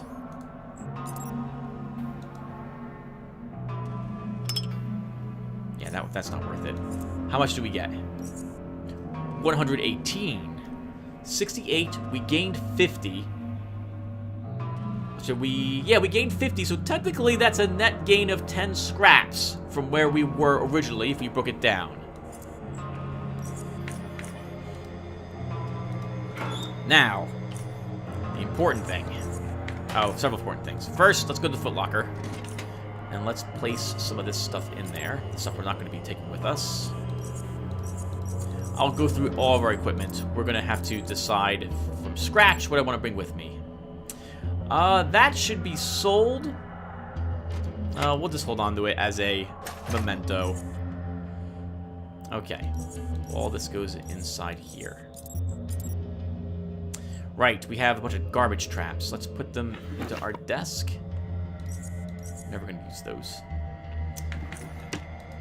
Yeah, that's not worth it. How much do we get? 118. 68, we gained 50. So we gained 50, so technically that's a net gain of 10 scraps from where we were originally if we broke it down. Now, the important thing. Oh, several important things. First, let's go to the Foot Locker. And let's place some of this stuff in there. The stuff we're not going to be taking with us. I'll go through all of our equipment. We're going to have to decide from scratch what I want to bring with me. That should be sold. We'll just hold on to it as a memento. Okay. All this goes inside here. Right, we have a bunch of garbage traps. Let's put them into our desk. Never going to use those.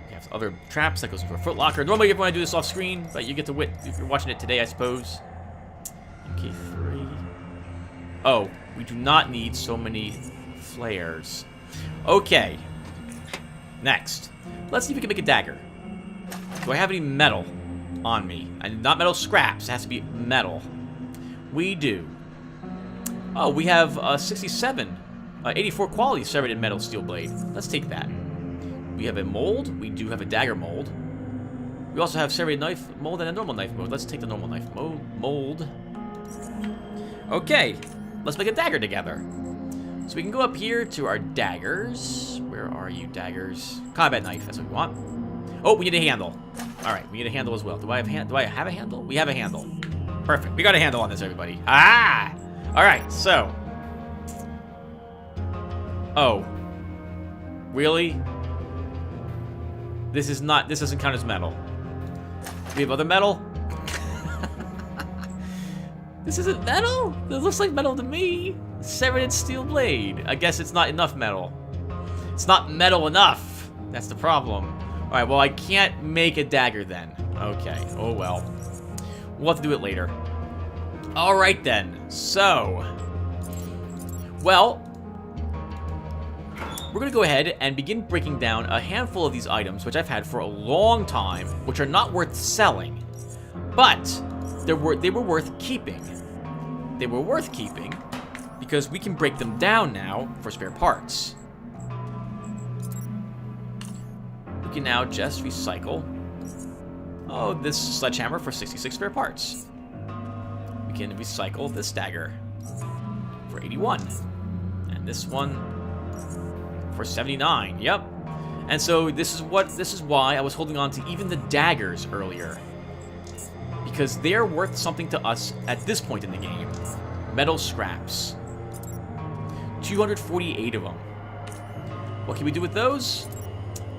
We have other traps that goes into a footlocker. Normally you want to do this off screen, but you get to wit if you're watching it today, I suppose. MK3. Oh, we do not need so many flares. Okay. Next. Let's see if we can make a dagger. Do I have any metal on me? And not metal scraps. It has to be metal. We do. Oh, we have 67. 84 quality serrated metal steel blade. Let's take that. We have a mold. We do have a dagger mold. We also have serrated knife mold and a normal knife mold. Let's take the normal knife mold. Okay. Let's make a dagger together. So we can go up here to our daggers. Where are you, daggers? Combat knife. That's what we want. Oh, we need a handle. All right, we need a handle as well. Do I have a handle? We have a handle. Perfect. We got a handle on this, everybody. Ah! All right, so. Oh. Really? This doesn't count as metal. We have other metal? This isn't metal? It looks like metal to me. Serrated steel blade. I guess it's not enough metal. It's not metal enough. That's the problem. All right, well, I can't make a dagger then. Okay, oh well. We'll have to do it later. All right then, so. Well, we're gonna go ahead and begin breaking down a handful of these items, which I've had for a long time, which are not worth selling, but they were worth keeping. They were worth keeping because we can break them down now for spare parts. We can now just recycle, oh, this sledgehammer for 66 spare parts. We can recycle this dagger for 81. And this one for 79. Yep. And so this is why I was holding on to even the daggers earlier. Because they're worth something to us at this point in the game. Metal scraps. 248 of them. What can we do with those?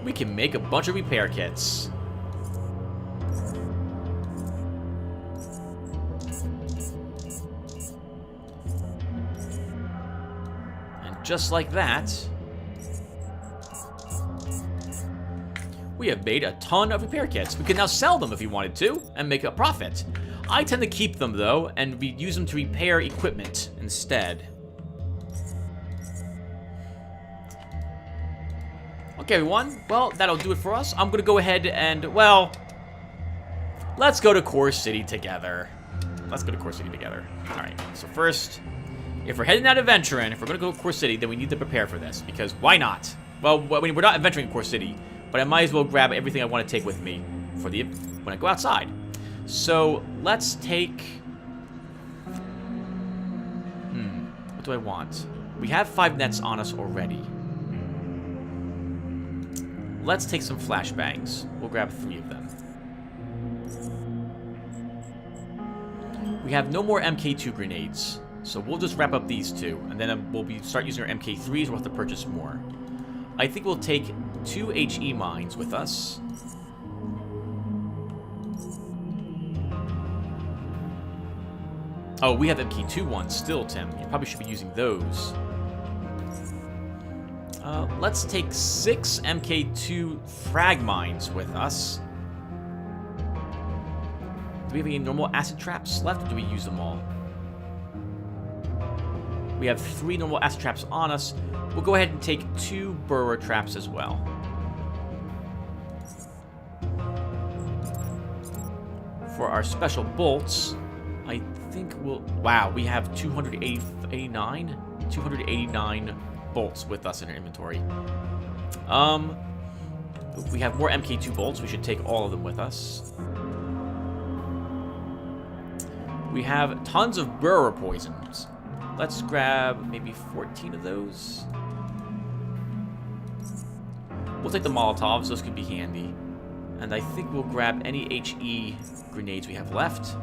We can make a bunch of repair kits. And just like that, we have made a ton of repair kits. We can now sell them if we wanted to and make a profit. I tend to keep them though and use them to repair equipment instead. Okay, everyone. Well, that'll do it for us. I'm gonna go ahead and, well, let's go to Core City together. Let's go to Core City together. All right. So first, if we're heading out adventuring, if we're gonna go to Core City, then we need to prepare for this because why not? Well, I mean, we're not adventuring in Core City, but I might as well grab everything I want to take with me for when I go outside. So let's take. What do I want? We have 5 nets on us already. Let's take some flashbangs. We'll grab 3 of them. We have no more MK2 grenades, so we'll just wrap up these 2, and then we'll start using our MK3s. We'll have to purchase more. I think we'll take 2 HE mines with us. Oh, we have MK2 ones still, Tim. You probably should be using those. Let's take 6 MK2 frag mines with us. Do we have any normal acid traps left, or do we use them all? We have 3 normal acid traps on us. We'll go ahead and take 2 burrower traps as well. For our special bolts, I think we'll... Wow, we have 289 bolts with us in our inventory. We have more MK2 bolts. We should take all of them with us. We have tons of burrower poisons. Let's grab maybe 14 of those. We'll take the Molotovs. Those could be handy. And I think we'll grab any HE grenades we have left.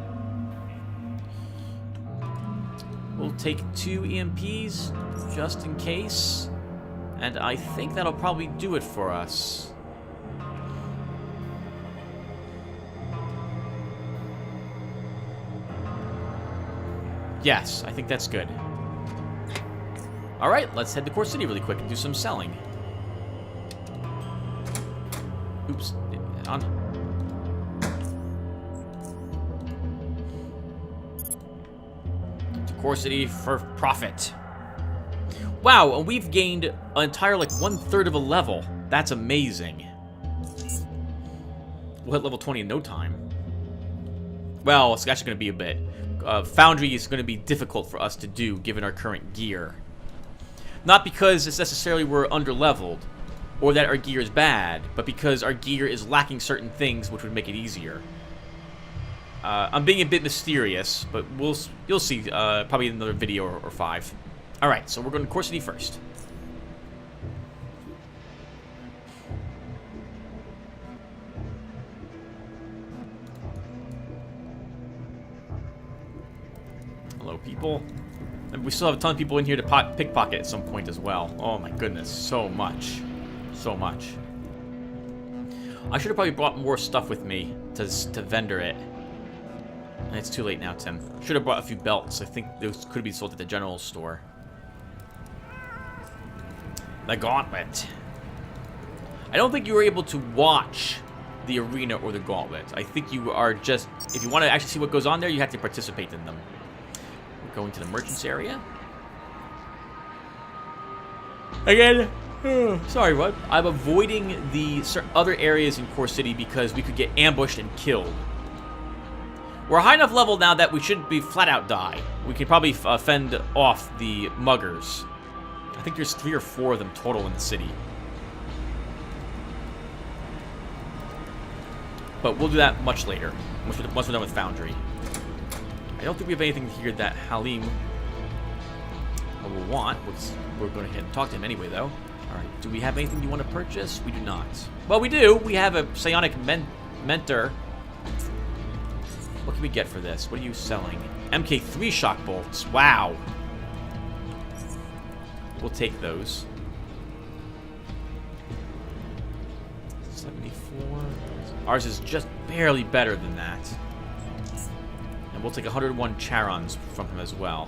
We'll take 2 EMPs just in case. And I think that'll probably do it for us. Yes, I think that's good. Alright, let's head to Core City really quick and do some selling. Oops. On. To Core City for profit. Wow, and we've gained an entire, like, 1/3 of a level. That's amazing. We'll hit level 20 in no time. Well, it's actually going to be a bit. Foundry is going to be difficult for us to do, given our current gear. Not because it's necessarily we're under-leveled, or that our gear is bad, but because our gear is lacking certain things which would make it easier. I'm being a bit mysterious, but you'll see probably in another video or 5. Alright, so we're going to Core City first. Hello, people. And we still have a ton of people in here to pickpocket at some point as well. Oh my goodness, so much. So much. I should have probably brought more stuff with me to vendor it. And it's too late now, Tim. Should have brought a few belts. I think those could be sold at the general store. The Gauntlet. I don't think you were able to watch the arena or the Gauntlet. I think you are just... If you want to actually see what goes on there, you have to participate in them. We're going to the merchants area. Again... sorry, what? I'm avoiding the other areas in Core City because we could get ambushed and killed. We're high enough level now that we shouldn't be flat out die. We can probably fend off the muggers. I think there's 3 or 4 of them total in the city. But we'll do that much later, once we're done with Foundry. I don't think we have anything here that Halim will want. We're going to hit and talk to him anyway, though. Alright, do we have anything you want to purchase? We do not. Well, we do. We have a psionic mentor. What can we get for this? What are you selling? MK3 shock bolts. Wow. We'll take those. 74. Ours is just barely better than that. And we'll take 101 Charons from him as well.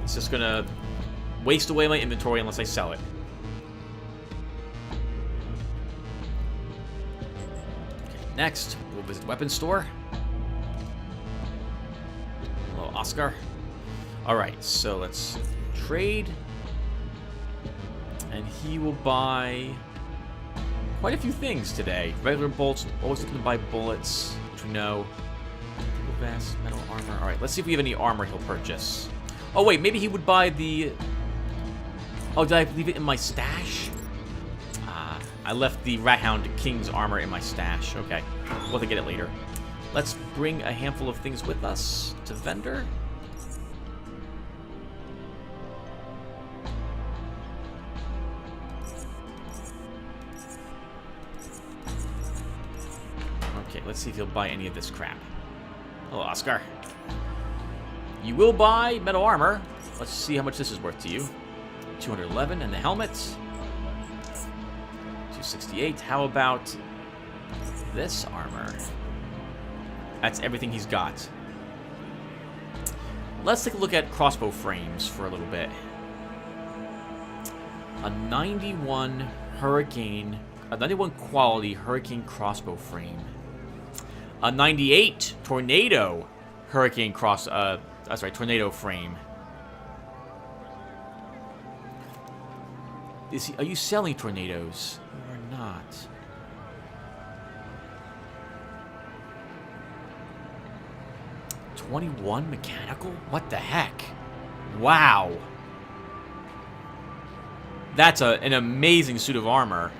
It's just gonna waste away my inventory unless I sell it. Okay, next, we'll visit the weapons store. Hello, Oscar. Alright, so let's trade. And he will buy quite a few things today. Regular bolts, always looking to buy bullets, which we know. Vest, metal armor. Alright, let's see if we have any armor he'll purchase. Oh, wait, maybe he would buy the... Oh, did I leave it in my stash? I left the Rathound King's armor in my stash. Okay, we'll have to get it later. Let's bring a handful of things with us to vendor. Okay, let's see if he'll buy any of this crap. Hello, Oscar. You will buy metal armor. Let's see how much this is worth to you. 211, and the helmet. 268. How about this armor? That's everything he's got. Let's take a look at crossbow frames for a little bit. A 91 Hurricane, a 91 quality Hurricane crossbow frame. A 98 Tornado Hurricane Tornado frame. Are you selling tornadoes? You are not. $21 mechanical? What the heck? Wow. That's an amazing suit of armor.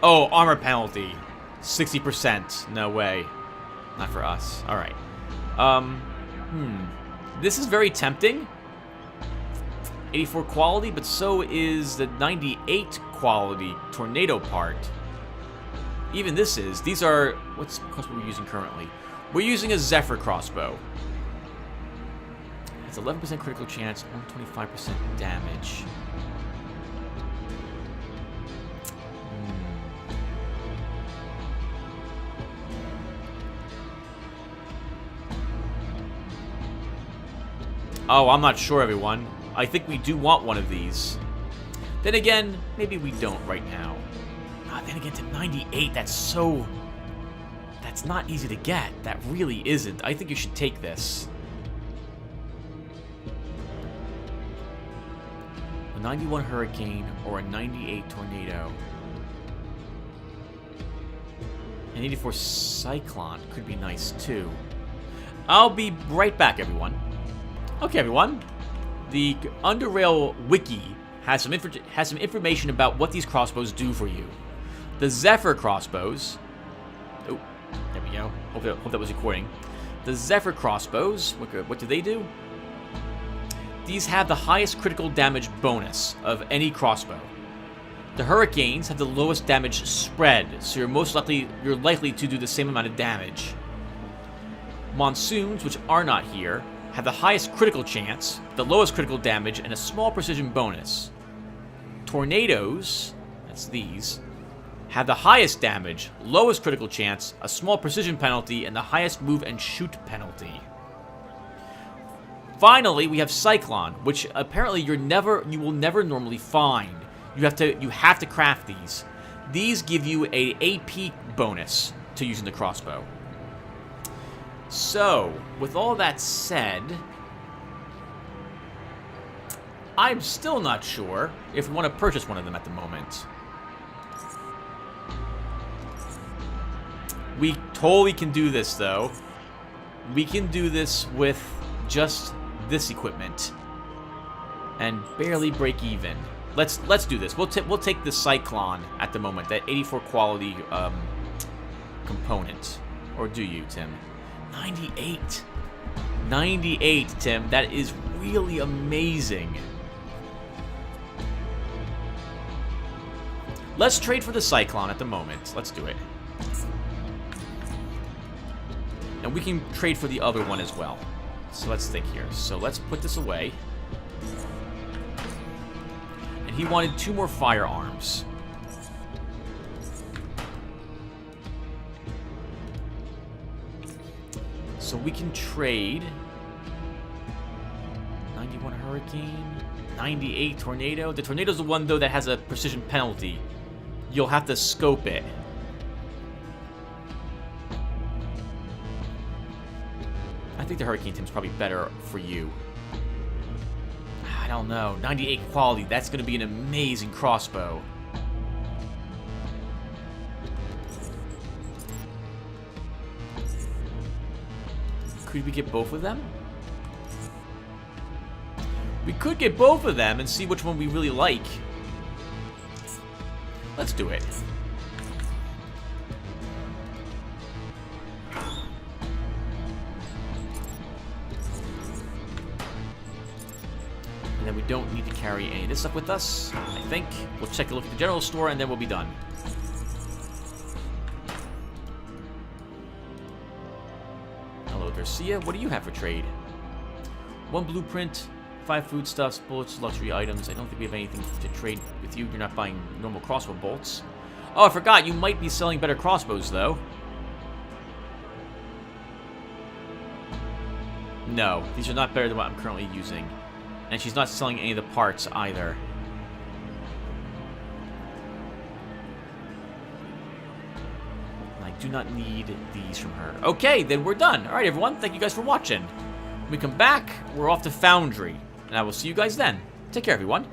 Oh, armor penalty. 60%. No way. Not for us. Alright. This is very tempting. 84 quality, but so is the 98 quality tornado part. Even this is. These are... What's the crossbow we're using currently? We're using a Zephyr crossbow. It's 11% critical chance, 125% damage. Oh, I'm not sure, everyone. I think we do want one of these. Then again, maybe we don't right now. Then again, to 98, that's not easy to get. That really isn't. I think you should take this. A 91 hurricane or a 98 tornado. An 84 cyclone could be nice too. I'll be right back, everyone. Okay, everyone. The Underrail wiki has some information about what these crossbows do for you. The Zephyr crossbows. Oh, there we go. Hope that was recording. The Zephyr crossbows. What do they do? These have the highest critical damage bonus of any crossbow. The Hurricanes have the lowest damage spread, so you're likely to do the same amount of damage. Monsoons, which are not here, have the highest critical chance, the lowest critical damage, and a small precision bonus. Tornadoes, that's these, have the highest damage, lowest critical chance, a small precision penalty, and the highest move and shoot penalty. Finally, we have Cyclone, which apparently you will never normally find. You have to craft these. These give you a AP bonus to using the crossbow. So, with all that said, I'm still not sure if we want to purchase one of them at the moment. We totally can do this, though. We can do this with just this equipment and barely break even. Let's do this. We'll take the Cyclone at the moment, that 84 quality component. Or do you, Tim? 98. 98, Tim. That is really amazing. Let's trade for the Cyclone at the moment. Let's do it. And we can trade for the other one as well. So let's think here. So let's put this away. And he wanted 2 more firearms. So we can trade 91 Hurricane, 98 Tornado. The Tornado's the one, though, that has a precision penalty. You'll have to scope it. I think the Hurricane Tim's probably better for you. I don't know. 98 quality. That's going to be an amazing crossbow. Could we get both of them? We could get both of them and see which one we really like. Let's do it. And then we don't need to carry any of this stuff with us, I think. We'll check a look at the general store and then we'll be done. Hello, Garcia. What do you have for trade? 1 blueprint, 5 foodstuffs, bullets, luxury items. I don't think we have anything to trade with you. You're not buying normal crossbow bolts. Oh, I forgot. You might be selling better crossbows, though. No, these are not better than what I'm currently using. And she's not selling any of the parts, either. I do not need these from her. Okay, then we're done. Alright, everyone. Thank you guys for watching. When we come back, we're off to Foundry. And I will see you guys then. Take care, everyone.